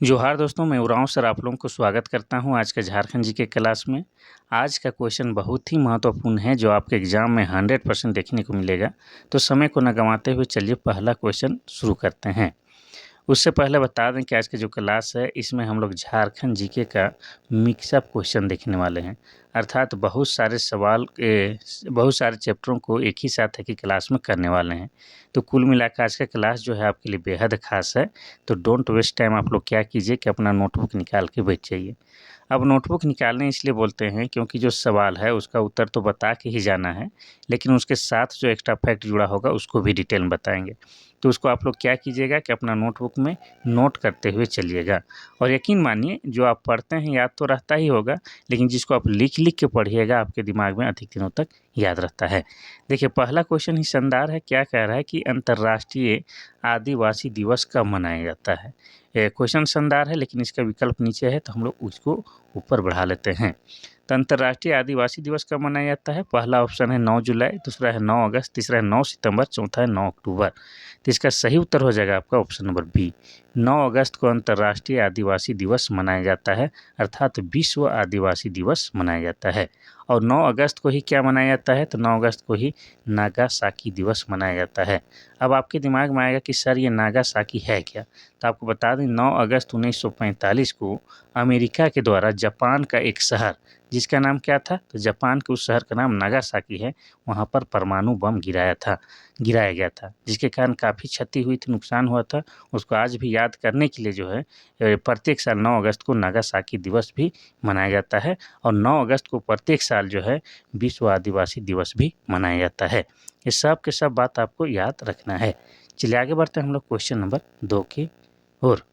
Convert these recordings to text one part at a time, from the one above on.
जोहार दोस्तों, मैं उरांव सर आप लोगों को स्वागत करता हूं आज का झारखंड जी के क्लास में। आज का क्वेश्चन बहुत ही महत्वपूर्ण है जो आपके एग्जाम में 100% देखने को मिलेगा। तो समय को न गंवाते हुए चलिए पहला क्वेश्चन शुरू करते हैं। उससे पहले बता दें कि आज की जो क्लास है इसमें हम लोग झारखंड जीके का मिक्सअप क्वेश्चन देखने वाले हैं। अर्थात बहुत सारे चैप्टरों को एक ही साथ एक ही क्लास में करने वाले हैं। तो कुल मिलाकर आज का क्लास जो है आपके लिए बेहद खास है। तो डोंट वेस्ट टाइम, आप लोग क्या कीजिए कि अपना नोटबुक निकाल के बैठ जाइए। अब नोटबुक निकालने इसलिए बोलते हैं क्योंकि जो सवाल है उसका उत्तर तो बता के ही जाना है, लेकिन उसके साथ जो एक्स्ट्रा फैक्ट जुड़ा होगा उसको भी डिटेल में बताएंगे। तो उसको आप लोग क्या कीजिएगा कि अपना नोटबुक में नोट करते हुए चलिएगा। और यकीन मानिए जो आप पढ़ते हैं याद तो रहता ही होगा, लेकिन जिसको आप लिख लिख के पढ़िएगा आपके दिमाग में अधिक दिनों तक याद रहता है। देखिए पहला क्वेश्चन ही शानदार है। क्या कह रहा है कि अंतर्राष्ट्रीय आदिवासी दिवस कब मनाया जाता है। क्वेश्चन शानदार है लेकिन इसका विकल्प नीचे है तो हम लोग उसको ऊपर बढ़ा लेते हैं। तो अंतर्राष्ट्रीय आदिवासी दिवस कब मनाया जाता है। पहला ऑप्शन है 9 जुलाई, दूसरा है 9 अगस्त, तीसरा है 9 सितंबर, चौथा है 9 अक्टूबर। तो इसका सही उत्तर हो जाएगा आपका ऑप्शन नंबर बी। 9 अगस्त को अंतर्राष्ट्रीय आदिवासी दिवस मनाया जाता है, अर्थात विश्व आदिवासी दिवस मनाया जाता है। और 9 अगस्त को ही क्या मनाया जाता है, तो 9 अगस्त को ही नागासाकी दिवस मनाया जाता है। अब आपके दिमाग में आएगा कि सर ये नागासाकी है क्या। तो आपको बता दें 9 अगस्त 1945 को अमेरिका के द्वारा जापान का एक शहर, जिसका नाम क्या था, तो जापान के उस शहर का नाम नागासाकी है, वहाँ पर परमाणु बम गिराया गया था, जिसके कारण काफ़ी क्षति हुई थी, नुकसान हुआ था। उसको आज भी याद करने के लिए जो है प्रत्येक साल 9 अगस्त को नागासाकी दिवस भी मनाया जाता है। और 9 अगस्त को प्रत्येक साल जो है विश्व आदिवासी दिवस भी मनाया जाता है। ये सब के सब बात आपको याद रखना है। चलिए आगे बढ़ते हैं हम लोग क्वेश्चन नंबर 2 की ओर।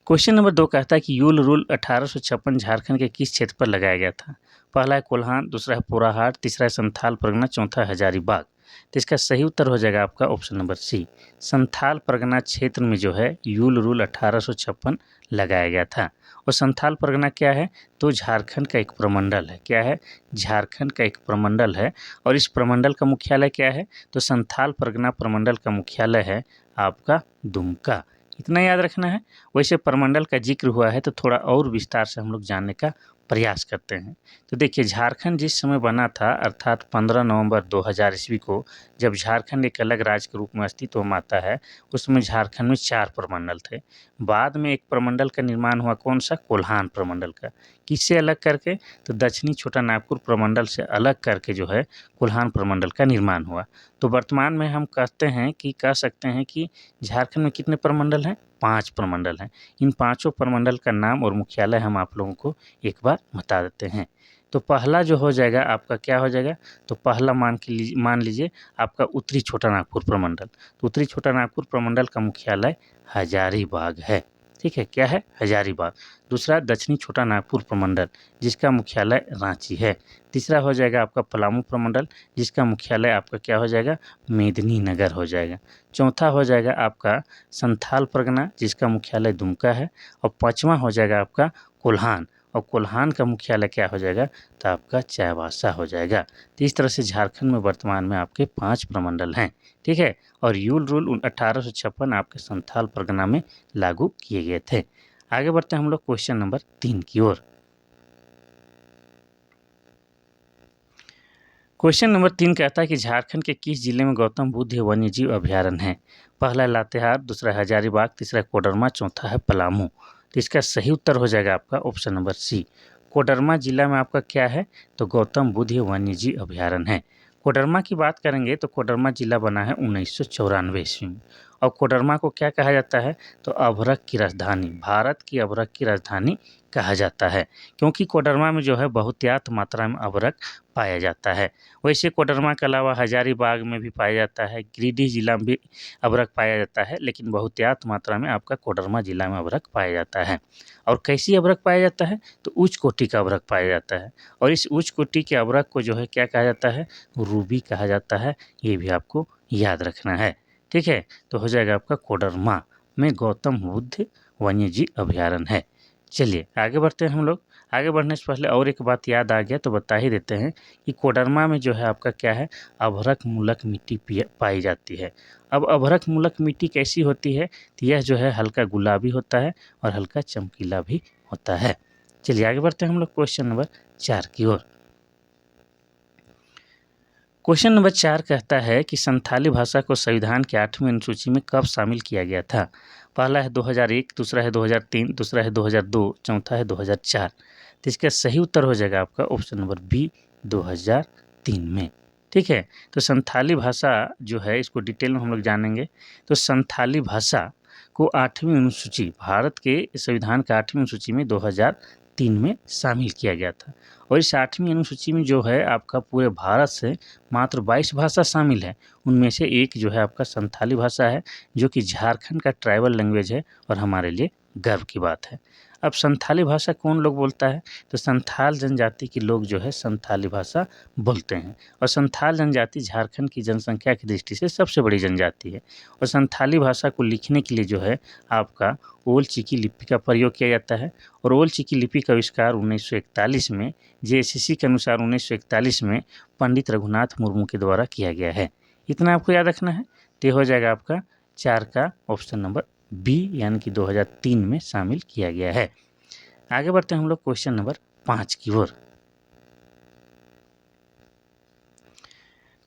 क्वेश्चन नंबर 2 कहता है कि यूल रूल 1856 झारखंड के किस क्षेत्र पर लगाया गया था। पहला है कोल्हान, दूसरा है पोराहाट, तीसरा है संथाल परगना, चौथा है हजारीबाग। तो इसका सही उत्तर हो जाएगा आपका option number C. Santhal Pargana क्षेत्र में जो है यूल रूल 1856 लगाया गया था। और संथाल परगना क्या है, तो झारखंड का एक प्रमंडल है। क्या है, झारखंड का एक प्रमंडल है। और इस प्रमंडल का मुख्यालय क्या है, तो संथाल परगना प्रमंडल का मुख्यालय है आपका दुमका। इतना याद रखना है। वैसे प्रमंडल का जिक्र हुआ है तो थोड़ा और विस्तार से हम लोग जानने का प्रयास करते हैं। तो देखिए झारखंड जिस समय बना था, अर्थात 15 नवंबर 2000 ईस्वी को, जब झारखंड एक अलग राज्य के रूप में अस्तित्व में आता है, उस समय झारखंड में 4 प्रमंडल थे। बाद में एक प्रमंडल का निर्माण हुआ, कौन सा, कोल्हान प्रमंडल का। किससे अलग करके, तो दक्षिणी छोटा नागपुर प्रमंडल से अलग करके जो है कोल्हान प्रमंडल का निर्माण हुआ। तो वर्तमान में हम कह सकते हैं कि झारखंड में कितने प्रमंडल हैं, 5 प्रमंडल हैं। इन पाँचों प्रमंडल का नाम और मुख्यालय हम आप लोगों को एक बार बता देते हैं। तो पहला जो हो जाएगा आपका क्या हो जाएगा, तो पहला मान लीजिए आपका उत्तरी छोटा नागपुर प्रमंडल। तो उत्तरी छोटा नागपुर प्रमंडल का मुख्यालय हजारीबाग है। ठीक है, क्या है, हजारीबाग। दूसरा दक्षिणी छोटा नागपुर प्रमंडल, जिसका मुख्यालय रांची है। तीसरा हो जाएगा आपका पलामू प्रमंडल, जिसका मुख्यालय आपका क्या हो जाएगा, मेदिनीनगर हो जाएगा। चौथा हो जाएगा आपका संथाल परगना, जिसका मुख्यालय दुमका है। और पाँचवा हो जाएगा आपका कोल्हान, और कोल्हान का मुख्यालय क्या हो जाएगा, तो आपका चाईबासा हो जाएगा। तो इस तरह से झारखंड में वर्तमान में आपके 5 प्रमंडल हैं। ठीक है, और यूल रूल 1856 आपके संथाल परगना में लागू किए गए थे। आगे बढ़ते हैं हम लोग क्वेश्चन नंबर 3 की ओर। क्वेश्चन नंबर 3 कहता है कि झारखंड के किस जिले में गौतम बुद्ध वन्यजीव अभयारण्य है। पहला है लातेहार, दूसरा है हजारीबाग, तीसरा कोडरमा, चौथा है पलामू। तो इसका सही उत्तर हो जाएगा आपका ऑप्शन नंबर सी। कोडरमा जिला में आपका क्या है, तो गौतम बुद्ध वन्यजीव अभयारण्य है। कोडरमा की बात करेंगे तो कोडरमा जिला बना है 1994 ईस्वी में। और कोडरमा को क्या कहा जाता है, तो अभ्रक की राजधानी, भारत की अभ्रक की राजधानी कहा जाता है, क्योंकि कोडरमा में जो है बहुतायत मात्रा में अभ्रक पाया जाता है। वैसे कोडरमा के अलावा हजारीबाग में भी पाया जाता है, गिरिडीह जिला में भी अभ्रक पाया जाता है, लेकिन बहुतायत मात्रा में आपका कोडरमा जिला में अभ्रक पाया जाता है। और कैसी अभ्रक पाया जाता है, तो उच्च कोटि का अभ्रक पाया जाता है। और इस उच्च कोटि के अभ्रक को जो है क्या कहा जाता है, रूबी कहा जाता है। ये भी आपको याद रखना है। ठीक है, तो हो जाएगा आपका कोडरमा में गौतम बुद्ध वन्यजीव अभयारण्य है। चलिए आगे बढ़ते हैं हम लोग। आगे बढ़ने से पहले और एक बात याद आ गया तो बता ही देते हैं कि कोडरमा में जो है आपका क्या है, अभ्रक मूलक मिट्टी पाई जाती है। अब अभ्रक मूलक मिट्टी कैसी होती है, तो यह जो है हल्का गुलाबी होता है और हल्का चमकीला भी होता है। चलिए आगे बढ़ते हैं हम लोग क्वेश्चन नंबर 4 की ओर। क्वेश्चन नंबर 4 कहता है कि संथाली भाषा को संविधान की 8वीं अनुसूची में कब शामिल किया गया था। पहला है 2001, दूसरा है 2003, दूसरा है 2002, चौथा है 2004। तो इसका सही उत्तर हो जाएगा आपका ऑप्शन नंबर बी 2003 में। ठीक है, तो संथाली भाषा जो है इसको डिटेल में हम लोग जानेंगे। तो संथाली भाषा को 8वीं अनुसूची, भारत के संविधान का 8वीं अनुसूची में 2003 में शामिल किया गया था। और इस 8वीं अनुसूची में जो है आपका पूरे भारत से मात्र 22 भाषा शामिल है। उनमें से एक जो है आपका संथाली भाषा है, जो कि झारखंड का ट्राइबल लैंग्वेज है और हमारे लिए गर्व की बात है। अब संथाली भाषा कौन लोग बोलता है, तो संथाल जनजाति के लोग जो है संथाली भाषा बोलते हैं। और संथाल जनजाति झारखंड की जनसंख्या की दृष्टि से सबसे बड़ी जनजाति है। और संथाली भाषा को लिखने के लिए जो है आपका ओल चिकी लिपि का प्रयोग किया जाता है। और ओल चिकी लिपि का आविष्कार 1941 में जेएसएससी के अनुसार 1941 में पंडित रघुनाथ मुर्मू के द्वारा किया गया है। इतना आपको याद रखना है। तो ये हो जाएगा आपका 4 का ऑप्शन नंबर बी, यानी कि 2003 में शामिल किया गया है। आगे बढ़ते हैं हम लोग क्वेश्चन नंबर 5 की ओर।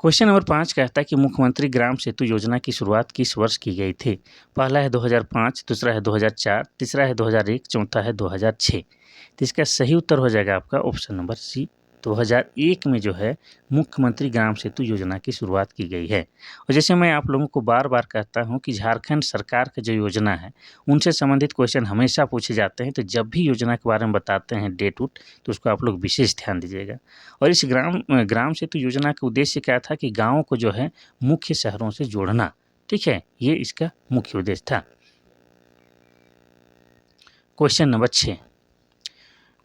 क्वेश्चन नंबर 5 कहता है कि मुख्यमंत्री ग्राम सेतु योजना की शुरुआत किस वर्ष की गई थी। पहला है 2005, दूसरा है 2004, तीसरा है 2001, चौथा है 2006। तो इसका सही उत्तर हो जाएगा आपका ऑप्शन नंबर सी 2001 में जो है मुख्यमंत्री ग्राम सेतु योजना की शुरुआत की गई है। और जैसे मैं आप लोगों को बार बार कहता हूं कि झारखंड सरकार का जो योजना है उनसे संबंधित क्वेश्चन हमेशा पूछे जाते हैं। तो जब भी योजना के बारे में बताते हैं डेट उट, तो उसको आप लोग विशेष ध्यान दीजिएगा। और इस ग्राम सेतु योजना का उद्देश्य क्या था कि गाँव को जो है मुख्य शहरों से जोड़ना। ठीक है, ये इसका मुख्य उद्देश्य था। Question number 6।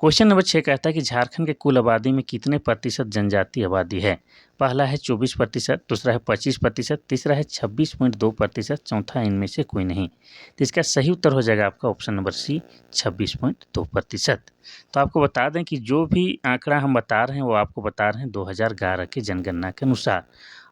क्वेश्चन नंबर 6 कहता है कि झारखंड के कुल आबादी में कितने प्रतिशत जनजातीय आबादी है। पहला है 24%, दूसरा है 25%, तीसरा है 26.2%, चौथा इनमें से कोई नहीं। तो इसका सही उत्तर हो जाएगा आपका ऑप्शन नंबर सी 26.2%। तो आपको बता दें कि जो भी आंकड़ा हम बता रहे हैं वो आपको बता रहे हैं 2011 के जनगणना के अनुसार।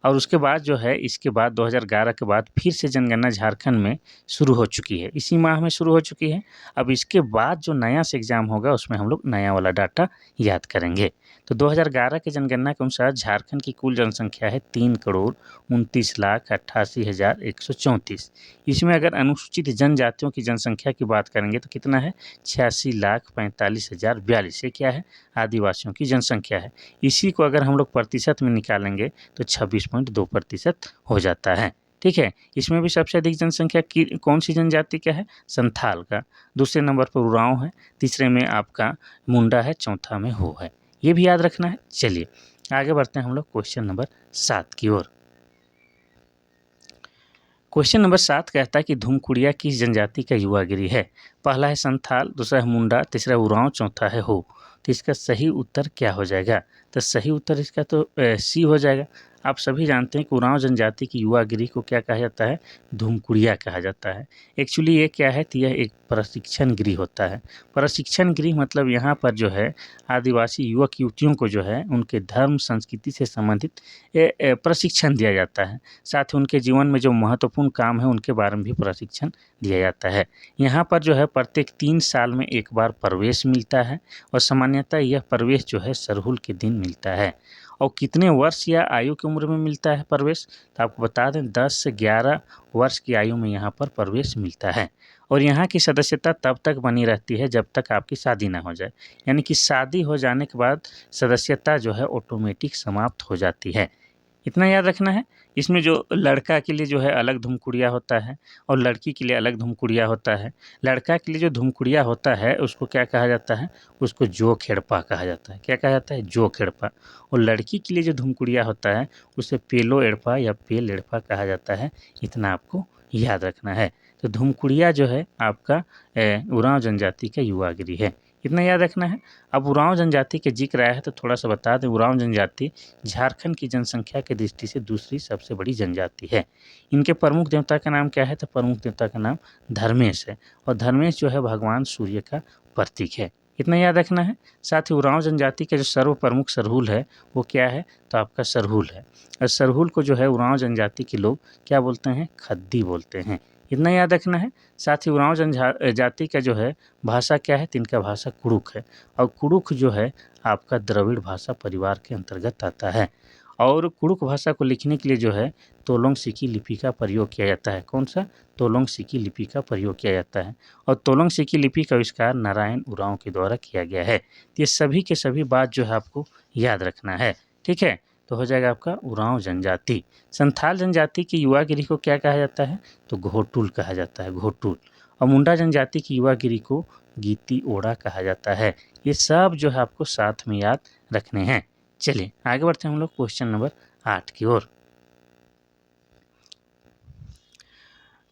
और उसके बाद जो है इसके बाद 2011 के बाद फिर से जनगणना झारखंड में शुरू हो चुकी है, इसी माह में शुरू हो चुकी है। अब इसके बाद जो नया से एग्ज़ाम होगा उसमें हम लोग नया वाला डाटा याद करेंगे। तो 2011 के जनगणना के अनुसार झारखंड की कुल जनसंख्या है 3,29,88,134। इसमें अगर अनुसूचित जनजातियों की जनसंख्या की बात करेंगे तो कितना है 86,45,042। ये क्या है, आदिवासियों की जनसंख्या है। इसी को अगर हम लोग प्रतिशत में निकालेंगे तो 26.2% हो जाता है। ठीक है, इसमें भी सबसे अधिक जनसंख्या की कौन सी जनजाति का है, संथाल का। दूसरे नंबर पर उरांव है, तीसरे में आपका मुंडा है, चौथा में हो है। ये भी याद रखना है। चलिए आगे बढ़ते हैं हम लोग क्वेश्चन नंबर 7 की ओर। क्वेश्चन नंबर 7 कहता है कि धूमकुड़िया किस जनजाति का युवा गिरी है। पहला है संथाल, दूसरा है मुंडा, तीसरा उरांव, चौथा है हो। तो इसका सही उत्तर क्या हो जाएगा, तो सही उत्तर इसका तो सी हो जाएगा। आप सभी जानते हैं कि उरांव जनजाति की युवा गिरी को क्या कहा जाता है, धूमकुड़िया कहा जाता है। एक्चुअली ये क्या है, तो यह एक प्रशिक्षण गृह होता है। प्रशिक्षण गृह मतलब यहाँ पर जो है आदिवासी युवक युवतियों को जो है उनके धर्म संस्कृति से संबंधित प्रशिक्षण दिया जाता है। साथ ही उनके जीवन में जो महत्वपूर्ण काम है उनके बारे में भी प्रशिक्षण दिया जाता है। यहाँ पर जो है प्रत्येक 3 साल में एक बार प्रवेश मिलता है और सामान्यतः यह प्रवेश जो है सरहुल के दिन मिलता है। और कितने वर्ष या आयु की उम्र में मिलता है प्रवेश, तो आपको बता दें 10 से 11 वर्ष की आयु में यहाँ पर प्रवेश मिलता है। और यहाँ की सदस्यता तब तक बनी रहती है जब तक आपकी शादी ना हो जाए, यानी कि शादी हो जाने के बाद सदस्यता जो है ऑटोमेटिक समाप्त हो जाती है। इतना याद रखना है। इसमें जो लड़का के लिए जो है अलग धूमकुड़िया होता है और लड़की के लिए अलग धूमकुड़िया होता है। लड़का के लिए जो धूमकुड़िया होता है उसको क्या कहा जाता है, उसको जो खेड़पा कहा जाता है। क्या कहा जाता है, जो खेड़पा। और लड़की के लिए जो धूमकुड़िया होता है उसे पेलो एड़पा या पेल एड़पा कहा जाता है। इतना आपको याद रखना है। तो धूमकुड़िया जो है आपका उरांव जनजाति का युवा गिरी है, इतना याद रखना है। अब उरांव जनजाति के जिक्र आया है तो थोड़ा सा बता दें, उरांव जनजाति झारखंड की जनसंख्या की दृष्टि से दूसरी सबसे बड़ी जनजाति है। इनके प्रमुख देवता का नाम क्या है, तो प्रमुख देवता का नाम धर्मेश है। और धर्मेश जो है भगवान सूर्य का प्रतीक है। इतना याद रखना है। साथ ही उरांव जनजाति का जो सर्व प्रमुख सरहुल है वो क्या है, तो आपका सरहुल है। और सरहुल को जो है उरांव जनजाति के लोग क्या बोलते हैं, खद्दी बोलते हैं। इतना याद रखना है। साथ ही उरांव जनजाति का जो है भाषा क्या है, तो इनका भाषा कुड़ुक है। और कुड़ुक जो है आपका द्रविड़ भाषा परिवार के अंतर्गत आता है। और कुड़ुक भाषा को लिखने के लिए जो है तोलोंग सिकी लिपि का प्रयोग किया जाता है। कौन सा, तोलोंग सिकी लिपि का प्रयोग किया जाता है। और तोलोंग सिकी लिपि का आविष्कार नारायण उरांव के द्वारा किया गया है। तो ये सभी के सभी बात जो है आपको याद रखना है। ठीक है, तो हो जाएगा आपका उरांव जनजाति। संथाल जनजाति की युवा गिरी को क्या कहा जाता है, तो घोटुल कहा जाता है, घोटुल। और मुंडा जनजाति की युवा गिरी को गीती ओड़ा कहा जाता है। ये सब जो है आपको साथ में याद रखने हैं। चलिए आगे बढ़ते हैं हम लोग क्वेश्चन नंबर 8 की ओर।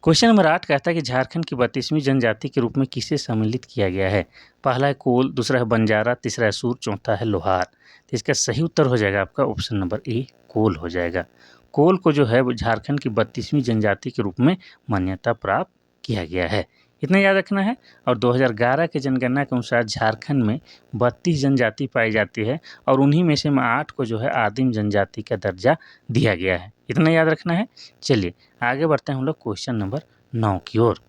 क्वेश्चन नंबर 8 कहता है कि झारखंड की 32वीं जनजाति के रूप में किसे सम्मिलित किया गया है। पहला है कोल, दूसरा है बंजारा, तीसरा है सूर, चौथा है लोहार। तो इसका सही उत्तर हो जाएगा आपका ऑप्शन नंबर ए, कोल हो जाएगा। कोल को जो है वो झारखंड की 32वीं जनजाति के रूप में मान्यता प्राप्त किया गया है। इतना याद रखना है। और 2011 के जनगणना के अनुसार झारखंड में 32 जनजाति पाई जाती है और उन्हीं में से 8 को जो है आदिम जनजाति का दर्जा दिया गया है। इतना याद रखना है। चलिए आगे बढ़ते हैं हम लोग क्वेश्चन नंबर 9 की ओर।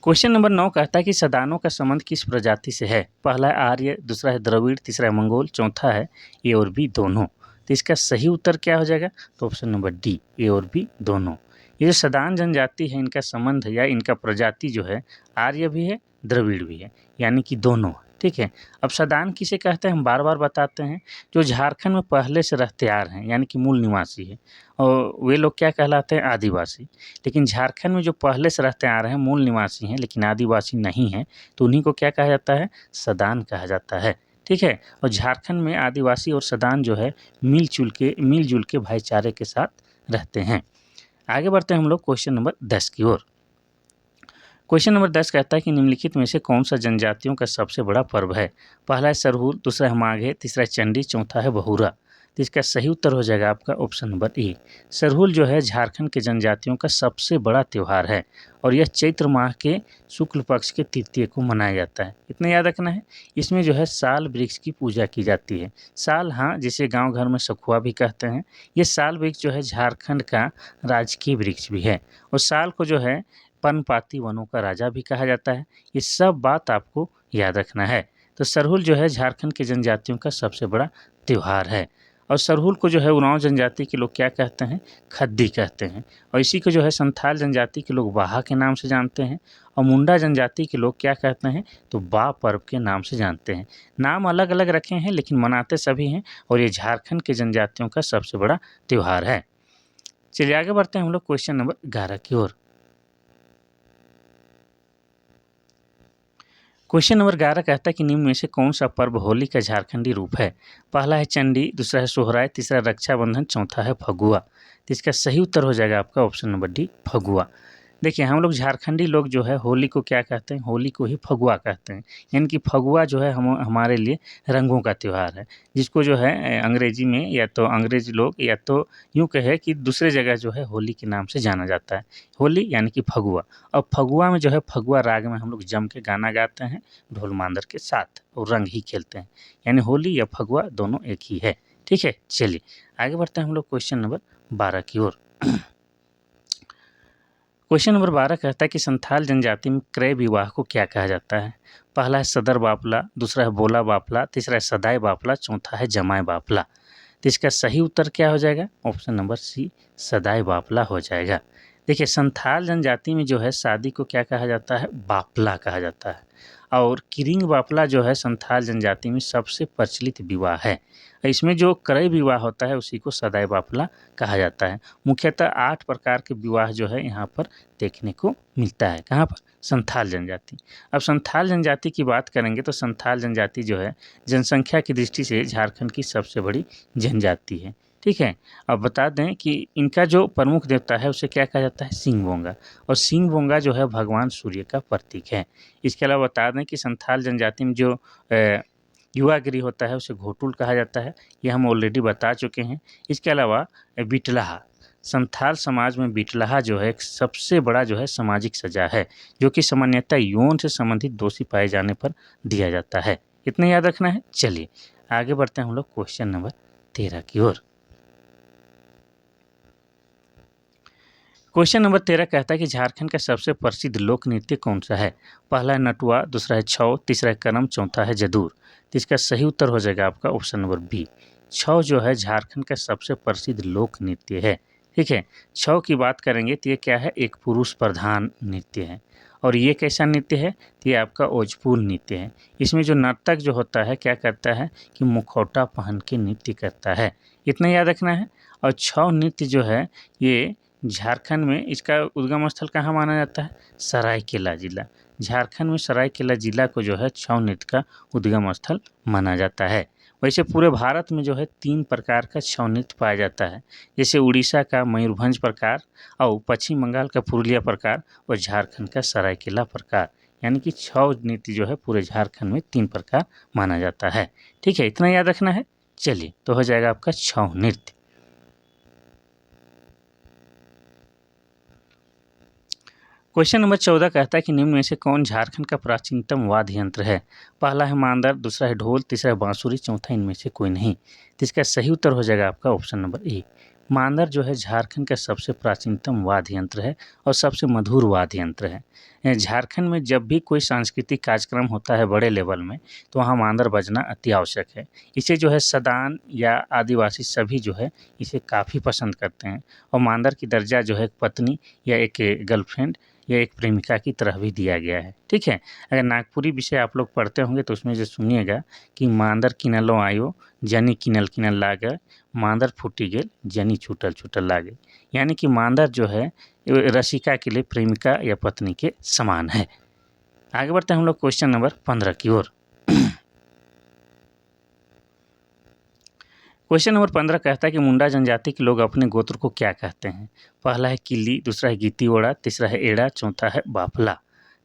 क्वेश्चन नंबर 9 कहता है कि सदानों का संबंध किस प्रजाति से है। पहला है आर्य, दूसरा है द्रविड़, तीसरा है मंगोल, चौथा है ए और बी दोनों। तो इसका सही उत्तर क्या हो जाएगा, तो ऑप्शन नंबर डी, ए और बी दोनों। ये जो सदान जनजाति है इनका संबंध या इनका प्रजाति जो है आर्य भी है, द्रविड़ भी है, यानी कि दोनों। ठीक है। अब सदान किसे कहते हैं हम बार बार बताते हैं, जो झारखंड में पहले से रहते आ रहे हैं यानी कि मूल निवासी है, और वे लोग क्या कहलाते हैं, आदिवासी। लेकिन झारखंड में जो पहले से रहते आ रहे हैं मूल निवासी हैं लेकिन आदिवासी नहीं हैं, तो उन्हीं को क्या कहा जाता है, सदान कहा जाता है। ठीक है। और झारखंड में आदिवासी और सदान जो है मिलजुल के भाईचारे के साथ रहते हैं। आगे बढ़ते हैं हम लोग क्वेश्चन नंबर 10 की ओर। क्वेश्चन नंबर 10 कहता है कि निम्नलिखित में से कौन सा जनजातियों का सबसे बड़ा पर्व है। पहला है सरहुल, दूसरा है माघे, तीसरा है चंडी, चौथा है बहुरा। तो इसका सही उत्तर हो जाएगा आपका ऑप्शन नंबर ए। सरहुल जो है झारखंड के जनजातियों का सबसे बड़ा त्यौहार है और यह चैत्र माह के शुक्ल पक्ष के तृतीय को मनाया जाता है। इतना याद रखना है। इसमें जो है साल वृक्ष की पूजा की जाती है। साल, हाँ, जिसे गांव घर में सखुआ भी कहते हैं। ये साल वृक्ष जो है झारखंड का राजकीय वृक्ष भी है और साल को जो है पर्णपाती वनों का राजा भी कहा जाता है। ये सब बात आपको याद रखना है। तो सरहुल जो है झारखंड के जनजातियों का सबसे बड़ा त्यौहार है और सरहुल को जो है उरांव जनजाति के लोग क्या कहते हैं, खद्दी कहते हैं। और इसी को जो है संथाल जनजाति के लोग वाहा के नाम से जानते हैं और मुंडा जनजाति के लोग क्या कहते हैं, तो बा पर्व के नाम से जानते हैं। नाम अलग अलग रखे हैं लेकिन मनाते सभी हैं और ये झारखंड के जनजातियों का सबसे बड़ा त्यौहार है। चलिए आगे बढ़ते हैं हम लोग क्वेश्चन नंबर 11 की ओर। क्वेश्चन नंबर 11 कहता है कि निम्न में से कौन सा पर्व होली का झारखंडी रूप है। पहला है चंडी, दूसरा है सोहराय, तीसरा रक्षाबंधन, चौथा है फगुआ। तो इसका सही उत्तर हो जाएगा आपका ऑप्शन नंबर डी, फगुआ। देखिए हम लोग झारखंडी लोग जो है होली को क्या कहते हैं, होली को ही फगुआ कहते हैं। यानी कि फगुआ जो है हमारे लिए रंगों का त्यौहार है, जिसको जो है अंग्रेजी में या तो अंग्रेज लोग या तो यूँ कहे कि दूसरे जगह जो है होली के नाम से जाना जाता है। होली यानी कि फगुआ। और फगुआ में जो है फगुआ राग में हम लोग जम के गाना गाते हैं ढोल मांदर के साथ और रंग ही खेलते हैं। यानी होली या फगुआ दोनों एक ही है। ठीक है। चलिए आगे बढ़ते हैं हम लोग क्वेश्चन नंबर 12 की ओर। क्वेश्चन नंबर 12 कहता है कि संथाल जनजाति में क्रय विवाह को क्या कहा जाता है। पहला है सदर बापला, दूसरा है बोला बापला, तीसरा है सदाई बापला, चौथा है जमाई बापला। तो इसका सही उत्तर क्या हो जाएगा, ऑप्शन नंबर सी, सदाई बापला हो जाएगा। देखिए संथाल जनजाति में जो है शादी को क्या कहा जाता है, बापला कहा जाता है। और किरिंग बापला जो है संथाल जनजाति में सबसे प्रचलित विवाह है। इसमें जो क्रय विवाह होता है उसी को सदाई बापला कहा जाता है। मुख्यतः 8 प्रकार के विवाह जो है यहाँ पर देखने को मिलता है। कहाँ पर, संथाल जनजाति। अब संथाल जनजाति की बात करेंगे तो संथाल जनजाति जो है जनसंख्या की दृष्टि से झारखंड की सबसे बड़ी जनजाति है। ठीक है। अब बता दें कि इनका जो प्रमुख देवता है उसे क्या कहा जाता है, सिंह-बोंगा। और सिंह-बोंगा जो है भगवान सूर्य का प्रतीक है। इसके अलावा बता दें कि संथाल जनजाति में जो युवा गिरी होता है उसे घोटुल कहा जाता है, ये हम ऑलरेडी बता चुके हैं। इसके अलावा बिटलाहा, संथाल समाज में बिटलाहा जो है एक सबसे बड़ा जो है सामाजिक सजा है, जो कि सामान्यतः यौन से संबंधित दोषी पाए जाने पर दिया जाता है। इतना याद रखना है। चलिए आगे बढ़ते हैं हम लोग क्वेश्चन नंबर 13 की ओर। क्वेश्चन नंबर 13 कहता है कि झारखंड का सबसे प्रसिद्ध लोक नृत्य कौन सा है? पहला है नटुआ, दूसरा है छऊ, तीसरा है करम, चौथा है जदूर। तो इसका सही उत्तर हो जाएगा आपका ऑप्शन नंबर बी। छऊ जो है झारखंड का सबसे प्रसिद्ध लोक नृत्य है। ठीक है, छऊ की बात करेंगे तो ये क्या है, एक पुरुष प्रधान नृत्य है। और ये कैसा नृत्य है? तो ये आपका ओजपूल नृत्य है। इसमें जो नर्तक जो होता है क्या करता है कि मुखौटा पहन के नृत्य करता है। इतना याद रखना है। और छऊ नृत्य जो है ये झारखंड में, इसका उद्गम स्थल कहाँ माना जाता है? सरायकेला जिला। झारखंड में सरायकेला जिला को जो है छऊ नृत्य का उद्गम स्थल माना जाता है। वैसे पूरे भारत में जो है 3 प्रकार का छऊ नृत्य पाया जाता है, जैसे उड़ीसा का मयूरभंज प्रकार और पश्चिम बंगाल का पुरुलिया प्रकार और झारखंड का सरायकेला प्रकार। यानी कि छऊ नृत्य जो है पूरे झारखंड में 3 प्रकार माना जाता है। ठीक है, इतना याद रखना है। चलिए तो हो जाएगा आपका छऊ नृत्य। क्वेश्चन नंबर 14 कहता है कि निम्न में से कौन झारखंड का प्राचीनतम वाद्य यंत्र है? पहला है मांदर, दूसरा है ढोल, तीसरा है बांसुरी, चौथा इनमें से कोई नहीं। तो इसका सही उत्तर हो जाएगा आपका ऑप्शन नंबर ए। मांदर जो है झारखंड का सबसे प्राचीनतम वाद्य यंत्र है और सबसे मधुर वाद्य यंत्र है। झारखंड में जब भी कोई सांस्कृतिक कार्यक्रम होता है बड़े लेवल में, तो वहाँ मांदर बजना अति आवश्यक है। इसे जो है सदान या आदिवासी सभी जो है इसे काफ़ी पसंद करते हैं। और मांदर की दर्जा जो है एक पत्नी या एक गर्लफ्रेंड या एक प्रेमिका की तरह भी दिया गया है। ठीक है, अगर नागपुरी विषय आप लोग पढ़ते होंगे तो उसमें जो सुनिएगा कि मांदर किनलो आयो, जनी किनल किनल लागे, मांदर फूटी गेल, जनी छूटल छूटल लागे। यानी कि मांदर जो है रसिका के लिए प्रेमिका या पत्नी के समान है। आगे बढ़ते हैं हम लोग क्वेश्चन नंबर 15 की ओर। क्वेश्चन नंबर 15 कहता है कि मुंडा जनजाति के लोग अपने गोत्र को क्या कहते हैं? पहला है किल्ली, दूसरा है गीती ओड़ा, तीसरा है एड़ा, चौथा है बाफला।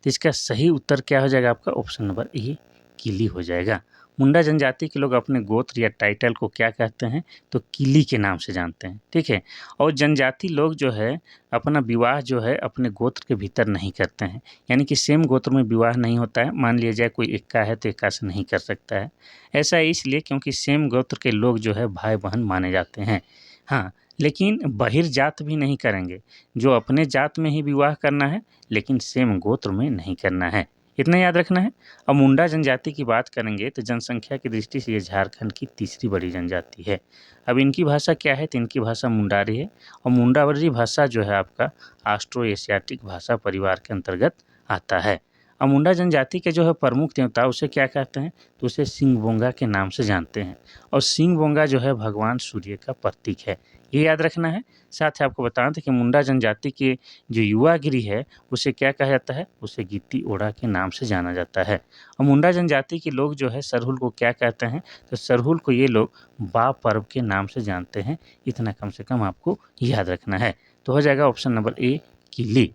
तो इसका सही उत्तर क्या हो जाएगा आपका ऑप्शन नंबर ए, किल्ली हो जाएगा। मुंडा जनजाति के लोग अपने गोत्र या टाइटल को क्या कहते हैं? तो किल्ली के नाम से जानते हैं। ठीक है, और जनजाति लोग जो है अपना विवाह जो है अपने गोत्र के भीतर नहीं करते हैं, यानी कि सेम गोत्र में विवाह नहीं होता है। मान लिया जाए कोई एक्का है तो एक्का से नहीं कर सकता है। ऐसा इसलिए क्योंकि सेम गोत्र के लोग जो है भाई बहन माने जाते हैं। हाँ, लेकिन बहिर्जात भी नहीं करेंगे, जो अपने जात में ही विवाह करना है लेकिन सेम गोत्र में नहीं करना है। इतना याद रखना है। अब मुंडा जनजाति की बात करेंगे तो जनसंख्या की दृष्टि से ये झारखंड की तीसरी बड़ी जनजाति है। अब इनकी भाषा क्या है? तो इनकी भाषा मुंडारी है। और मुंडारी भाषा जो है आपका ऑस्ट्रो एशियाटिक भाषा परिवार के अंतर्गत आता है। अब मुंडा जनजाति के जो है प्रमुख देवता उसे क्या कहते हैं? तो उसे सिंह-बोंगा के नाम से जानते हैं। और सिंह-बोंगा जो है भगवान सूर्य का प्रतीक है, ये याद रखना है। साथ ही आपको बता दें कि मुंडा जनजाति के जो युवा गिरी है उसे क्या कहा जाता है? उसे गित्ती ओढ़ा के नाम से जाना जाता है। और मुंडा जनजाति के लोग जो है सरहुल को क्या कहते हैं? तो सरहुल को ये लोग बा पर्व के नाम से जानते हैं। इतना कम से कम आपको याद रखना है। तो हो जाएगा ऑप्शन नंबर ए, किल्ली।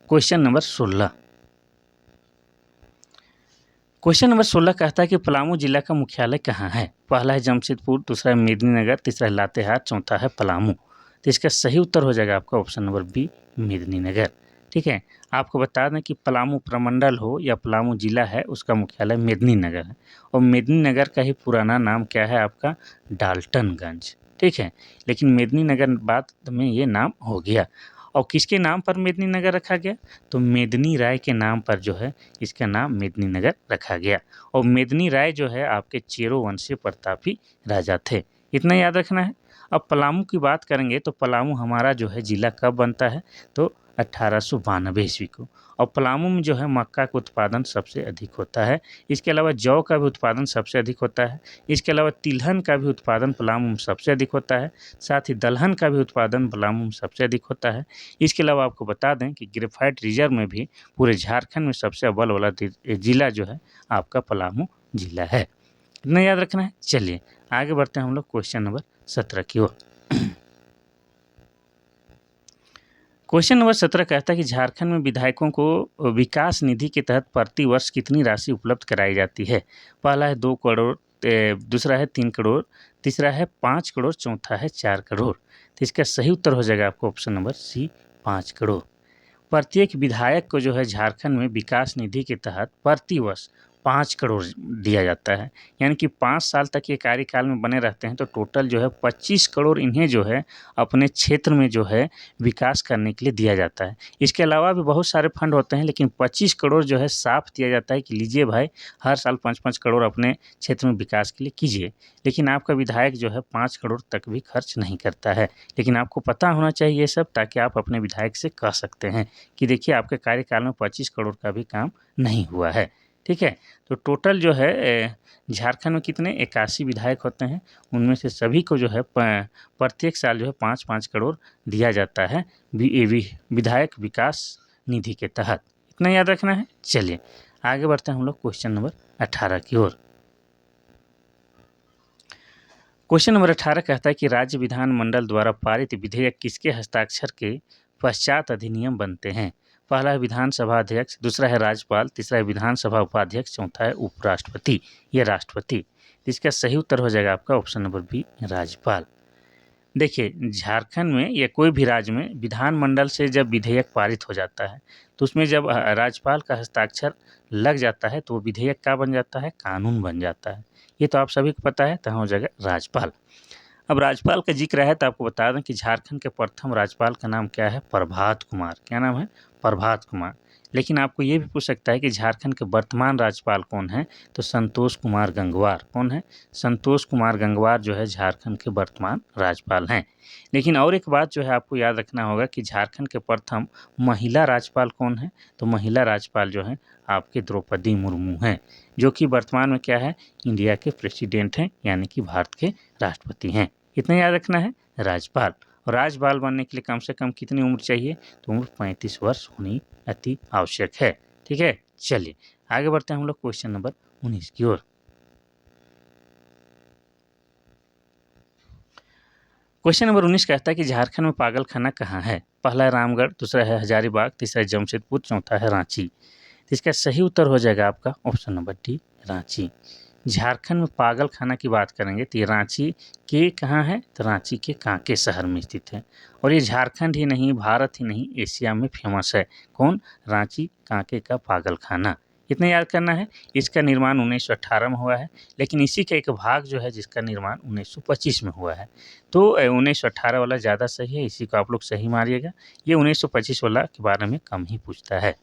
Question number 16। क्वेश्चन नंबर 16 कहता है कि पलामू जिला का मुख्यालय कहाँ है? पहला है जमशेदपुर, दूसरा है मेदिनीनगर, तीसरा है लातेहार, चौथा है पलामू। तो इसका सही उत्तर हो जाएगा आपका ऑप्शन नंबर बी, मेदिनीनगर। ठीक है, आपको बता दें कि पलामू प्रमंडल हो या पलामू जिला है, उसका मुख्यालय मेदिनीनगर है। और मेदिनीनगर का ही पुराना नाम क्या है आपका? डाल्टनगंज। ठीक है, लेकिन मेदिनीनगर बाद में ये नाम हो गया। और किसके नाम पर मेदिनीनगर रखा गया? तो मेदिनी राय के नाम पर जो है इसका नाम मेदिनीनगर रखा गया। और मेदिनी राय जो है आपके चेरो वंशीय प्रतापी राजा थे। इतना याद रखना है। अब पलामू की बात करेंगे तो पलामू हमारा जो है जिला कब बनता है? तो 1892 ईस्वी को। और पलामू में जो है मक्का का उत्पादन सबसे अधिक होता है। इसके अलावा जौ का भी उत्पादन सबसे अधिक होता है। इसके अलावा तिलहन का भी उत्पादन पलामू में सबसे अधिक होता है। साथ ही दलहन का भी उत्पादन पलामू में सबसे अधिक होता है। इसके अलावा आपको बता दें कि ग्रेफाइट रिजर्व में भी पूरे झारखंड में सबसे अव्वल वाला जिला जो है आपका पलामू जिला है। इतना याद रखना है। चलिए आगे बढ़ते हैं हम लोग क्वेश्चन नंबर 17 की ओर। क्वेश्चन नंबर 17 कहता है कि झारखंड में विधायकों को विकास निधि के तहत प्रति वर्ष कितनी राशि उपलब्ध कराई जाती है? पहला है 2 करोड़, दूसरा है 3 करोड़, तीसरा है 5 करोड़, चौथा है 4 करोड़। तो इसका सही उत्तर हो जाएगा आपको ऑप्शन नंबर सी, 5 करोड़। प्रत्येक विधायक को जो है झारखंड में विकास निधि के तहत प्रतिवर्ष 5 करोड़ दिया जाता है, यानी कि 5 साल तक ये कार्यकाल में बने रहते हैं तो टोटल जो है 25 करोड़ इन्हें जो है अपने क्षेत्र में जो है विकास करने के लिए दिया जाता है। इसके अलावा भी बहुत सारे फंड होते हैं, लेकिन 25 करोड़ जो है साफ दिया जाता है कि लीजिए भाई, हर साल 5-5 करोड़ अपने क्षेत्र में विकास के लिए कीजिए। लेकिन आपका विधायक जो है 5 करोड़ तक भी खर्च नहीं करता है। लेकिन आपको पता होना चाहिए ये सब, ताकि आप अपने विधायक से कह सकते हैं कि देखिए आपके कार्यकाल में 25 करोड़ का भी काम नहीं हुआ है। ठीक है, तो टोटल जो है झारखंड में कितने 81 विधायक होते हैं, उनमें से सभी को जो है प्रत्येक साल जो है 5-5 करोड़ दिया जाता है विधायक विकास निधि के तहत। इतना याद रखना है। चलिए आगे बढ़ते हैं हम लोग क्वेश्चन नंबर 18 की ओर। क्वेश्चन नंबर 18 कहता है कि राज्य विधानमंडल द्वारा पारित विधेयक किसके हस्ताक्षर के पश्चात अधिनियम बनते हैं। पहला है विधानसभा अध्यक्ष, दूसरा है राज्यपाल, तीसरा है विधानसभा उपाध्यक्ष, चौथा है उपराष्ट्रपति या राष्ट्रपति। इसका सही उत्तर हो जाएगा आपका ऑप्शन नंबर बी, राज्यपाल। देखिए झारखंड में या कोई भी राज्य में विधानमंडल से जब विधेयक पारित हो जाता है तो उसमें जब राज्यपाल का हस्ताक्षर लग जाता है तो वो विधेयक क्या बन जाता है, कानून बन जाता है। ये तो आप सभी को पता है, तो हो जाएगा राज्यपाल। अब राज्यपाल का जिक्र है तो आपको बता दें कि झारखंड के प्रथम राज्यपाल का नाम क्या है, प्रभात कुमार। क्या नाम है, प्रभात कुमार। लेकिन आपको ये भी पूछ सकता है कि झारखंड के वर्तमान राज्यपाल कौन है, तो संतोष कुमार गंगवार। कौन है, संतोष कुमार गंगवार जो है झारखंड के वर्तमान राज्यपाल हैं। लेकिन और एक बात जो है आपको याद रखना होगा कि झारखंड के प्रथम महिला राज्यपाल कौन है, तो महिला राज्यपाल जो है आपके द्रौपदी मुर्मू हैं, जो कि वर्तमान में क्या है, इंडिया के प्रेसिडेंट हैं, यानी कि भारत के राष्ट्रपति हैं। इतना याद रखना है, राज्यपाल। और राज्यपाल बनने के लिए कम से कम कितनी उम्र चाहिए, तो उम्र 35 वर्ष होनी अति आवश्यक है। ठीक है, चलिए आगे बढ़ते हैं हम लोग क्वेश्चन नंबर 19 की ओर। क्वेश्चन नंबर 19 कहता है कि झारखंड में पागल खाना कहाँ है। पहला है रामगढ़, दूसरा है हजारीबाग, तीसरा है जमशेदपुर, चौथा है रांची। इसका सही उत्तर हो जाएगा आपका option number D, Ranchi. Jharkhand में पागल खाना की बात करेंगे तो ये रांची के कहाँ है, तो रांची के कांके शहर में स्थित है। और ये झारखंड ही नहीं, भारत ही नहीं, एशिया में फेमस है। कौन, रांची कांके का पागल खाना। इतना याद करना है। इसका निर्माण 1918 में हुआ है, लेकिन इसी का एक भाग जो है जिसका निर्माण 1925 में हुआ है। तो 1918 वाला ज़्यादा सही है, इसी को आप लोग सही मारिएगा। ये 1925 वाला के बारे में कम ही पूछता है।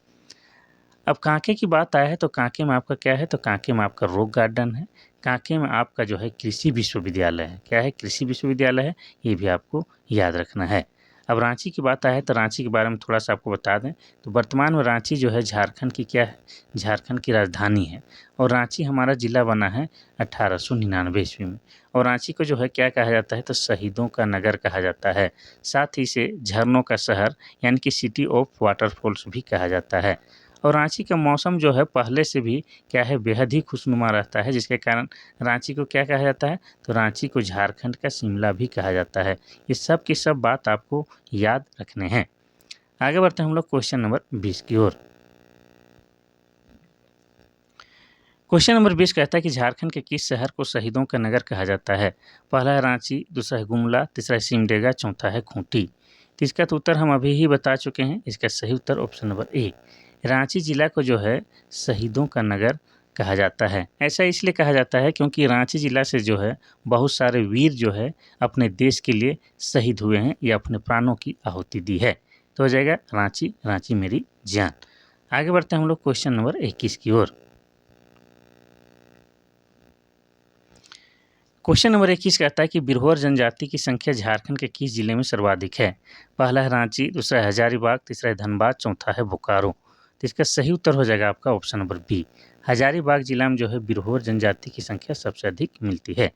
अब कांके की बात आया है तो कांके में आपका क्या है, तो कांके में आपका रॉक गार्डन है। कांके में आपका जो है कृषि विश्वविद्यालय है। क्या है, कृषि विश्वविद्यालय है, ये भी आपको याद रखना है। अब रांची की बात आया है तो रांची के बारे में थोड़ा सा आपको बता दें तो वर्तमान में रांची जो है झारखंड की क्या है, झारखंड की राजधानी है। और रांची हमारा जिला बना है 1899 ईस्वी में। और रांची को जो है क्या कहा जाता है, तो शहीदों का नगर कहा जाता है। साथ ही से झरनों का शहर यानी कि सिटी ऑफ वाटरफॉल्स भी कहा जाता है। और रांची का मौसम जो है पहले से भी क्या है, बेहद ही खुशनुमा रहता है, जिसके कारण रांची को क्या कहा जाता है, तो रांची को झारखंड का शिमला भी कहा जाता है। ये सब की सब बात आपको याद रखने हैं। आगे बढ़ते हैं हम लोग क्वेश्चन नंबर 20 की ओर। क्वेश्चन नंबर 20 कहता है कि झारखंड के किस शहर को शहीदों का नगर कहा जाता है। पहला है रांची, दूसरा है गुमला, तीसरा है सिमडेगा, चौथा है खूंटी। तो इसका तो उत्तर हम अभी ही बता चुके हैं। इसका सही उत्तर ऑप्शन नंबर ए, रांची जिला को जो है शहीदों का नगर कहा जाता है। ऐसा इसलिए कहा जाता है क्योंकि रांची जिला से जो है बहुत सारे वीर जो है अपने देश के लिए शहीद हुए हैं या अपने प्राणों की आहुति दी है। तो हो जाएगा रांची, रांची मेरी जान। आगे बढ़ते हैं हम लोग क्वेश्चन नंबर 21 की ओर। क्वेश्चन नंबर 21 कहता है कि बिरहोर जनजाति की संख्या झारखंड के किस जिले में सर्वाधिक है। पहला है रांची, दूसरा है हजारीबाग, तीसरा है धनबाद, चौथा है बोकारो। तो इसका सही उत्तर हो जाएगा आपका ऑप्शन नंबर बी, हजारीबाग जिला में जो है बिरहोर जनजाति की संख्या सबसे अधिक मिलती है।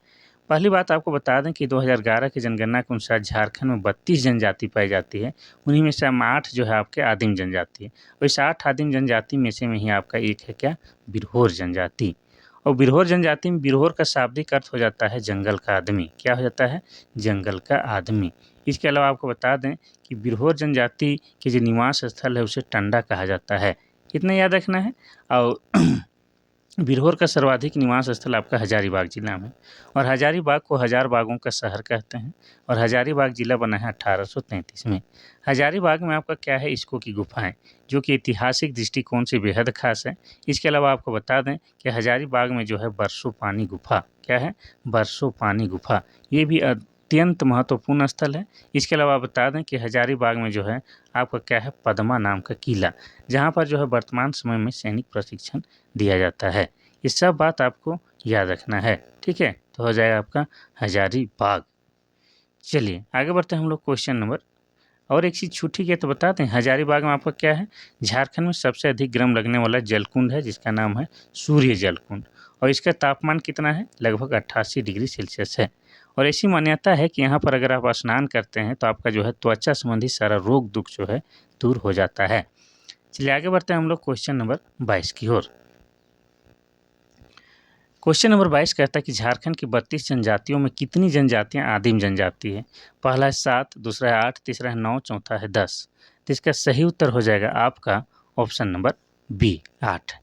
पहली बात आपको बता दें कि 2011 की जनगणना के अनुसार झारखंड में 32 जनजाति पाई जाती है। उन्हीं में से 8 जो है आपके आदिम जनजाति है। और इस 8 आदिम जनजाति में से ही आपका एक है क्या, बिरहोर जनजाति। और बिरहोर जनजाति में बिरहोर का शाब्दिक अर्थ हो जाता है जंगल का आदमी। क्या हो जाता है, जंगल का आदमी। इसके अलावा आपको बता दें कि बिरहोर जनजाति के जो निवास स्थल है उसे टंडा कहा जाता है। इतना याद रखना है। और बिरहोर का सर्वाधिक निवास स्थल आपका हजारीबाग जिला में, और हजारीबाग को हजार बागों का शहर कहते हैं, और हजारीबाग जिला बना है 1833 में। हजारीबाग में आपका क्या है, इस्को की गुफाएं, जो कि ऐतिहासिक दृष्टिकोण से बेहद खास है। इसके अलावा आपको बता दें कि हजारीबाग में जो है बरसों पानी गुफा, क्या है, बरसों पानी गुफा, ये भी अत्यंत महत्वपूर्ण स्थल है। इसके अलावा बता दें कि हजारीबाग में जो है आपका क्या है, पद्मा नाम का किला, जहाँ पर जो है वर्तमान समय में सैनिक प्रशिक्षण दिया जाता है। ये सब बात आपको याद रखना है, ठीक है। तो हो जाएगा आपका हजारीबाग। चलिए आगे बढ़ते हैं हम लोग क्वेश्चन नंबर, और एक चीज़ छूटी है तो बताते हैं, हजारीबाग में आपका क्या है, झारखंड में सबसे अधिक गर्म लगने वाला जलकुंड है, जिसका नाम है सूर्य जलकुंड, और इसका तापमान कितना है, लगभग 88 डिग्री सेल्सियस है। और ऐसी मान्यता है कि यहाँ पर अगर आप स्नान करते हैं तो आपका जो है त्वचा संबंधी सारा रोग दुख जो है दूर हो जाता है। चलिए आगे बढ़ते हैं हम लोग क्वेश्चन नंबर 22 की ओर। क्वेश्चन नंबर 22 कहता है कि झारखंड की 32 जनजातियों में कितनी जनजातियां आदिम जनजाति है। पहला है 7, दूसरा है 8, तीसरा है 9, चौथा है 10। तो इसका सही उत्तर हो जाएगा आपका ऑप्शन नंबर बी, 8।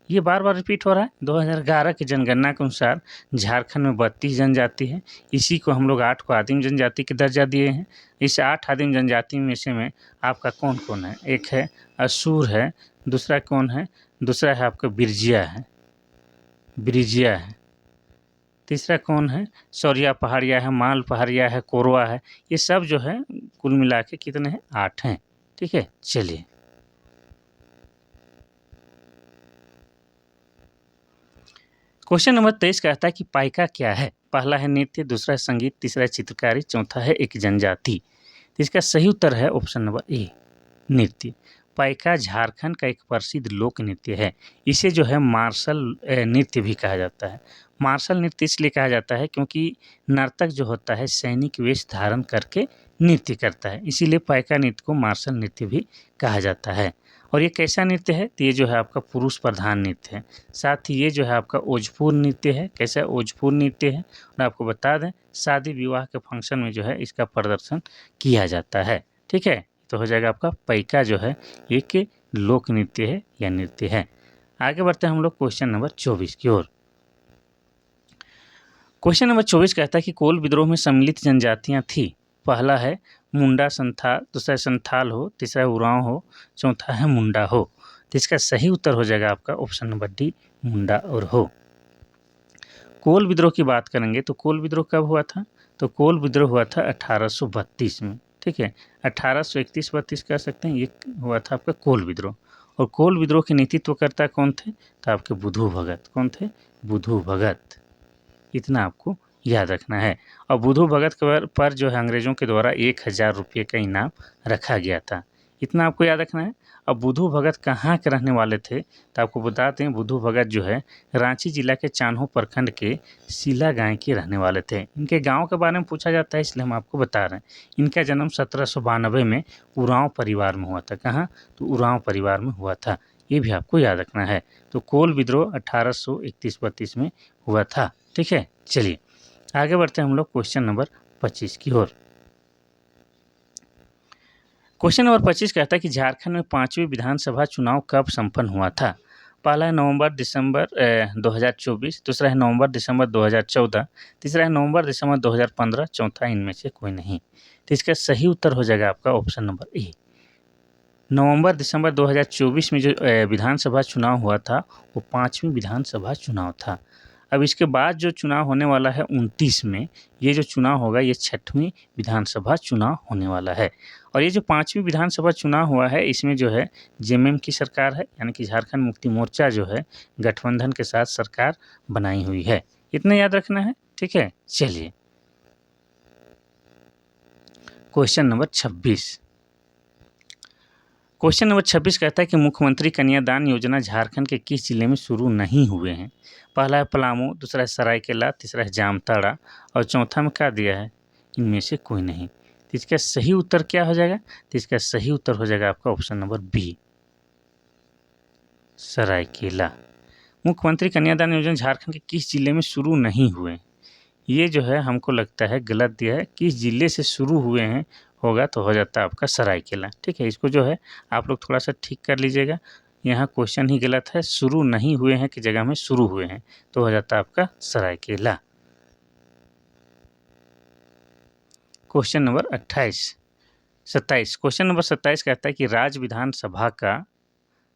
ये बार बार रिपीट हो रहा है। 2011 की जनगणना के अनुसार झारखंड में 32 जनजाति है, इसी को हम लोग 8 को आदिम जनजाति के दर्जा दिए हैं। इस 8 आदिम जनजाति में से में आपका कौन कौन है, एक है असुर है, दूसरा कौन है, दूसरा है आपका बिरजिया है, ब्रिजिया है, तीसरा कौन है, सौरिया पहाड़िया है, माल पहाड़िया है, कोरवा है। ये सब जो है कुल मिला के कितने हैं, 8 हैं, ठीक है। चलिए क्वेश्चन नंबर 23 कहता है कि पाइका क्या है। पहला है नृत्य, दूसरा है संगीत, तीसरा है चित्रकारी, चौथा है एक जनजाति। तो इसका सही उत्तर है ऑप्शन नंबर ए, नृत्य। पाइका झारखंड का एक प्रसिद्ध लोक नृत्य है। इसे जो है मार्शल नृत्य भी कहा जाता है। मार्शल नृत्य इसलिए कहा जाता है क्योंकि नर्तक जो होता है सैनिक वेश धारण करके नृत्य करता है, इसीलिए पाइका नृत्य को मार्शल नृत्य भी कहा जाता है। और ये कैसा नृत्य है, तो ये जो है आपका पुरुष प्रधान नृत्य है। साथ ही ये जो है आपका ओजपूर्ण नृत्य है। कैसा ओजपूर्ण नृत्य है, और आपको बता दें शादी विवाह के फंक्शन में जो है इसका प्रदर्शन किया जाता है, ठीक है। तो हो जाएगा आपका पाइका जो है एक लोक नृत्य है या नृत्य है। आगे बढ़ते हैं हम लोग क्वेश्चन नंबर 24 की ओर। क्वेश्चन नंबर 24 कहता है कि कोल विद्रोह में सम्मिलित जनजातियां थी। पहला है मुंडा संथाल, दूसरा है संथाल हो, तीसरा है उरांव हो, चौथा है मुंडा हो। तो इसका सही उत्तर हो जाएगा आपका ऑप्शन नंबर डी, मुंडा और हो। कोल विद्रोह की बात करेंगे तो कोल विद्रोह कब हुआ था, तो कोल विद्रोह हुआ था 1832 में, ठीक है। 1831-32 कह सकते हैं, ये हुआ था आपका कोल विद्रोह। और कोल विद्रोह के नेतृत्वकर्ता कौन थे, तो आपके बुधू भगत। कौन थे, बुधू भगत। इतना आपको याद रखना है। और बुधू भगत पर जो है अंग्रेजों के द्वारा 1000 रुपये का इनाम रखा गया था, इतना आपको याद रखना है। अब बुधू भगत कहाँ के रहने वाले थे, तो आपको बताते हैं बुधू भगत जो है रांची जिला के चान्हो प्रखंड के सिला गांव के रहने वाले थे। इनके गांव के बारे में पूछा जाता है, इसलिए हम आपको बता रहे हैं। इनका जन्म 1792 में उरांव परिवार में हुआ था। कहाँ, तो उरांव परिवार में हुआ था, ये भी आपको याद रखना है। तो कोल विद्रोह 1831-32 में हुआ था, ठीक है। चलिए आगे बढ़ते हैं हम लोग क्वेश्चन नंबर 25 की ओर। क्वेश्चन नंबर 25 कहता है कि झारखंड में 5वीं विधानसभा चुनाव कब संपन्न हुआ था। पहला है नवंबर-दिसंबर 2024, दूसरा है नवंबर-दिसंबर 2014, तीसरा है नवंबर-दिसंबर 2015, चौथा इनमें से कोई नहीं। तो इसका सही उत्तर हो जाएगा आपका ऑप्शन नंबर ए, नवंबर-दिसंबर 2024 में जो विधानसभा चुनाव हुआ था वो 5वीं विधानसभा चुनाव था। अब इसके बाद जो चुनाव होने वाला है 29 में, ये जो चुनाव होगा ये 6वीं विधानसभा चुनाव होने वाला है। और ये जो 5वीं विधानसभा चुनाव हुआ है इसमें जो है जेएमएम की सरकार है, यानी कि झारखंड मुक्ति मोर्चा जो है गठबंधन के साथ सरकार बनाई हुई है, इतना याद रखना है, ठीक है। चलिए क्वेश्चन नंबर 26। क्वेश्चन नंबर 26 कहता है कि मुख्यमंत्री कन्यादान योजना झारखंड के किस जिले में शुरू नहीं हुए हैं। पहला है पलामू, दूसरा है सरायकेला, तीसरा है जामताड़ा, और चौथा में क्या दिया है, इनमें से कोई नहीं। तो इसका सही उत्तर क्या हो जाएगा, तो इसका सही उत्तर हो जाएगा आपका ऑप्शन नंबर बी, सरायकेला। मुख्यमंत्री कन्यादान योजना झारखंड के किस जिले में शुरू नहीं हुए, ये जो है हमको लगता है गलत दिया है। किस जिले से शुरू हुए हैं होगा तो हो जाता है आपका सरायकेला, ठीक है। इसको जो है आप लोग थोड़ा सा ठीक कर लीजिएगा। यहाँ क्वेश्चन ही गलत है, शुरू नहीं हुए हैं की जगह में शुरू हुए हैं, तो हो जाता है आपका Saraikela. Question number 27 question number 27 कहता है कि राज्य विधानसभा का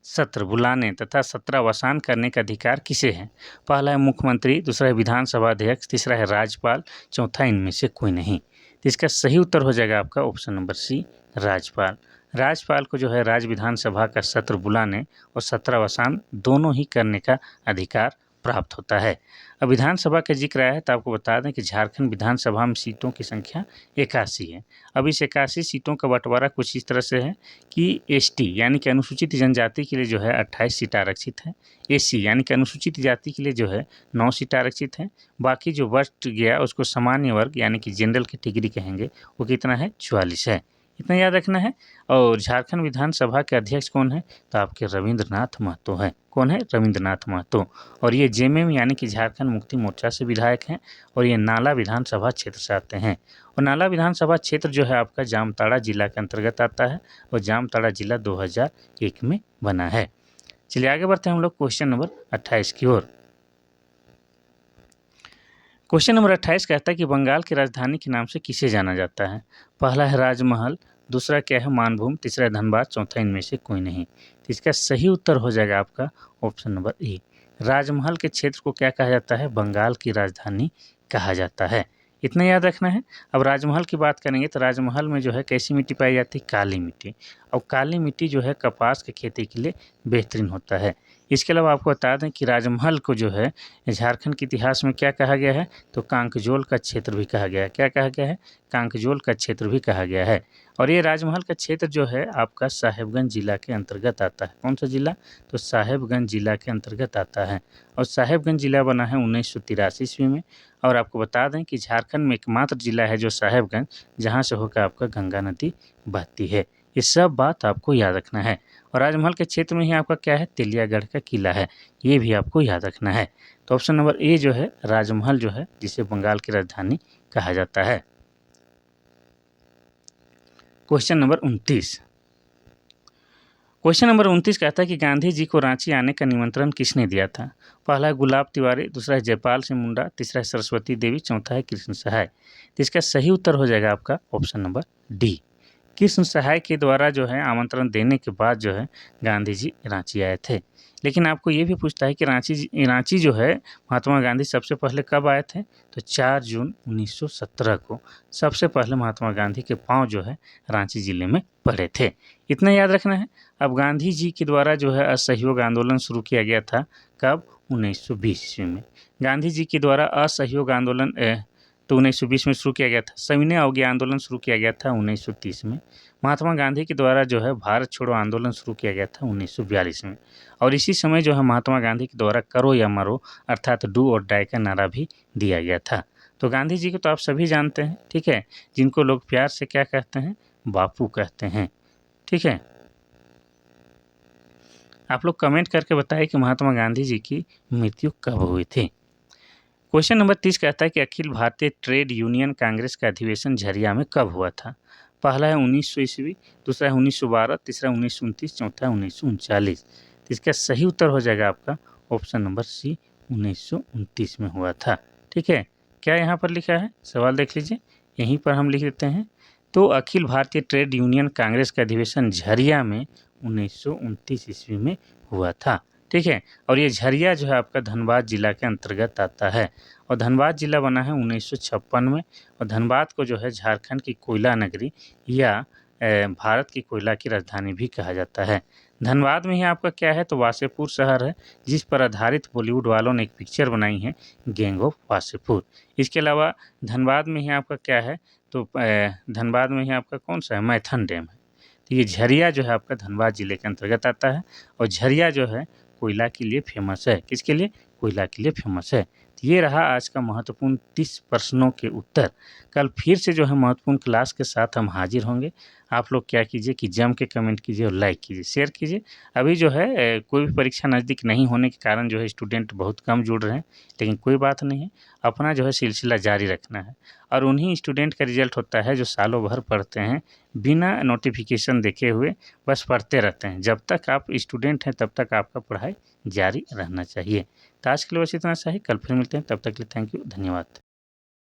सत्र बुलाने तथा सत्रावसान करने का अधिकार किसे है? पहला है मुख्यमंत्री, दूसरा है विधानसभा अध्यक्ष, तीसरा है राज्यपाल, चौथा इनमें से कोई नहीं। तो इसका सही उत्तर हो जाएगा आपका ऑप्शन नंबर सी, राज्यपाल। राज्यपाल को जो है राज्य विधानसभा का सत्र बुलाने और सत्रावसान दोनों ही करने का अधिकार प्राप्त होता है। अब विधानसभा का जिक्र आया है तो आपको बता दें कि झारखंड विधानसभा में सीटों की संख्या 81 है। अब इस 81 सीटों का बंटवारा कुछ इस तरह से है कि एसटी यानी कि अनुसूचित जनजाति के लिए जो है 28 सीट आरक्षित है, एससी यानी कि अनुसूचित जाति के लिए जो है 9 सीट आरक्षित है, बाकी जो बच गया उसको सामान्य वर्ग यानी कि जनरल कैटेगरी कहेंगे, वो कितना है 44 है, इतना याद रखना है। और झारखंड विधानसभा के अध्यक्ष कौन है? तो आपके रविंद्रनाथ महतो है। कौन है? रविंद्रनाथ महतो। और ये जेएमएम यानी कि झारखंड मुक्ति मोर्चा से विधायक हैं और ये नाला विधानसभा क्षेत्र से आते हैं। और नाला विधानसभा क्षेत्र जो है आपका जामताड़ा जिला के अंतर्गत आता है और जामताड़ा जिला 2001 में बना है। चलिए आगे बढ़ते हैं हम लोग क्वेश्चन नंबर 28 की ओर। क्वेश्चन नंबर 28 कहता है कि बंगाल की राजधानी के नाम से किसे जाना जाता है? पहला है राजमहल, दूसरा क्या है मानभूम, तीसरा है धनबाद, चौथा इनमें से कोई नहीं। तो इसका सही उत्तर हो जाएगा आपका ऑप्शन नंबर ए। राजमहल के क्षेत्र को क्या कहा जाता है? बंगाल की राजधानी कहा जाता है, इतना याद रखना है। अब राजमहल की बात करेंगे तो राजमहल में जो है कैसी मिट्टी पाई जाती है? काली मिट्टी। और काली मिट्टी जो है कपास की खेती के लिए बेहतरीन होता है। इसके अलावा आपको बता दें कि राजमहल को जो है झारखंड के इतिहास में क्या कहा गया है? तो कांकजोल का क्षेत्र भी कहा गया है। क्या कहा गया है? कांकजोल का क्षेत्र भी कहा गया है। और ये राजमहल का क्षेत्र जो है आपका साहेबगंज जिला के अंतर्गत आता है। कौन सा जिला? तो साहेबगंज जिला के अंतर्गत आता है। और साहेबगंज जिला बना है 1983 ईस्वी में। और आपको बता दें कि झारखंड में एकमात्र जिला है जो साहेबगंज, जहाँ से होकर आपका गंगा नदी बहती है। ये सब बात आपको याद रखना है। और राजमहल के क्षेत्र में ही आपका क्या है? तेलियागढ़ का किला है, ये भी आपको याद रखना है। तो ऑप्शन नंबर ए जो है राजमहल जो है जिसे बंगाल की राजधानी कहा जाता है। क्वेश्चन नंबर 29 क्वेश्चन नंबर 29 कहता है कि गांधी जी को रांची आने का निमंत्रण किसने दिया था? पहला है गुलाब तिवारी, दूसरा है जयपाल सिंह मुंडा, तीसरा है सरस्वती देवी, चौथा है कृष्ण सहाय। तो इसका सही उत्तर हो जाएगा आपका ऑप्शन नंबर डी। कृष्ण सहाय के द्वारा जो है आमंत्रण देने के बाद जो है गांधी जी रांची आए थे। लेकिन आपको ये भी पूछता है कि रांची जो है महात्मा गांधी सबसे पहले कब आए थे? तो 4 जून 1917 को सबसे पहले महात्मा गांधी के पाँव जो है रांची जिले में पड़े थे, इतना याद रखना है। अब गांधी जी के द्वारा जो है असहयोग आंदोलन शुरू किया गया था, कब? 1920 ईस्वी में। गांधी जी के द्वारा असहयोग आंदोलन तो 1920 में शुरू किया गया था। सविनय अवज्ञा आंदोलन शुरू किया गया था 1930 में। महात्मा गांधी के द्वारा जो है भारत छोड़ो आंदोलन शुरू किया गया था 1942 में। और इसी समय जो है महात्मा गांधी के द्वारा करो या मरो अर्थात डू और डाई का नारा भी दिया गया था। तो गांधी जी को तो आप सभी जानते हैं, ठीक है, जिनको लोग प्यार से क्या कहते हैं? बापू कहते हैं, ठीक है। आप लोग कमेंट करके बताएं कि महात्मा गांधी जी की मृत्यु कब हुई थी। क्वेश्चन नंबर 30 कहता है कि अखिल भारतीय ट्रेड यूनियन कांग्रेस का अधिवेशन झरिया में कब हुआ था? पहला है 1900 ईस्वी, दूसरा है 1912, तीसरा 1929, चौथा है 1939। तो इसका सही उत्तर हो जाएगा आपका ऑप्शन नंबर सी, 1929 में हुआ था, ठीक है। क्या यहाँ पर लिखा है? सवाल देख लीजिए, यहीं पर हम लिख देते हैं। तो अखिल भारतीय ट्रेड यूनियन कांग्रेस का अधिवेशन झरिया में 1929 ईस्वी में हुआ था, ठीक है। और ये झरिया जो है आपका धनबाद जिला के अंतर्गत आता है। और धनबाद जिला बना है 1956 में। और धनबाद को जो है झारखंड की कोयला नगरी या भारत की कोयला की राजधानी भी कहा जाता है। धनबाद में ही आपका क्या है? तो वासेपुर शहर है, जिस पर आधारित बॉलीवुड वालों ने एक पिक्चर बनाई है, गैंग ऑफ वासेपुर। इसके अलावा धनबाद में ही आपका क्या है? तो धनबाद में ही आपका कौन सा है? मैथन डैम है। तो ये झरिया जो है आपका धनबाद जिले के अंतर्गत आता है। और झरिया जो है कोयला के लिए फेमस है। किसके लिए? कोयला के लिए फेमस है। तो ये रहा आज का महत्वपूर्ण 30 प्रश्नों के उत्तर। कल फिर से जो है महत्वपूर्ण क्लास के साथ हम हाजिर होंगे। आप लोग क्या कीजिए कि जम के कमेंट कीजिए और लाइक कीजिए, शेयर कीजिए। अभी जो है कोई भी परीक्षा नज़दीक नहीं होने के कारण जो है स्टूडेंट बहुत कम जुड़ रहे हैं, लेकिन कोई बात नहीं है, अपना जो है सिलसिला जारी रखना है। और उन्हीं स्टूडेंट का रिजल्ट होता है जो सालों भर पढ़ते हैं, बिना नोटिफिकेशन देखे हुए बस पढ़ते रहते हैं। जब तक आप स्टूडेंट हैं तब तक आपका पढ़ाई जारी रहना चाहिए। तो आज के लिए बस इतना सा ही, कल फिर मिलते हैं, तब तक के लिए थैंक यू, धन्यवाद।